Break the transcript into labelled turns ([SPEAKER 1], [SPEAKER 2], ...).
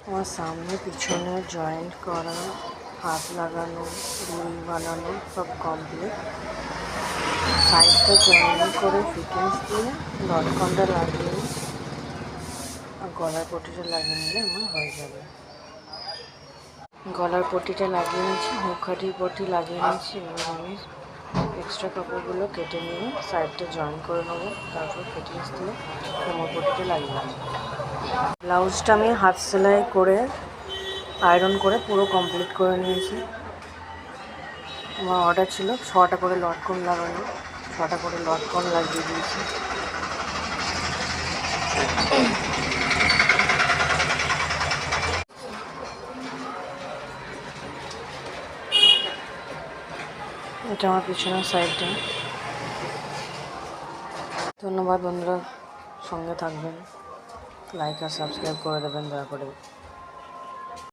[SPEAKER 1] আমার সামনে পিছনে জয়েন্ট করা, হাত লাগানো, রুই বানানো সব কমপ্লিট। সাইডটা জয়েন করে ফিটিংস দিয়ে লটকনটা লাগিয়ে আর গলার পটিটা লাগিয়ে নিলে আমার হয়ে যাবে। গলার পটিটা লাগিয়ে নিচ্ছি, মুখখাটির পটি লাগিয়ে নিচ্ছি। এবার আমি এক্সট্রা কাপড়গুলো কেটে নিয়ে সাইডটা জয়েন করে নেবো, তারপর ফিটিংস দিয়ে কোমর পটিটা লাগিয়ে নেবো। ব্লাউজটা আমি হাত সেলাই করে আয়রন করে পুরো কমপ্লিট করে নিয়েছি। আমার অর্ডার ছিল 6টা করে লটকন লাগানো, 6টা করে লটকন লাগিয়ে দিয়েছি। এটা আমার পিছনের সাইডটা। ধন্যবাদ বন্ধুরা, সঙ্গে থাকবেন, লাইক আর সাবস্ক্রাইব করে দেবেন দয়া করে।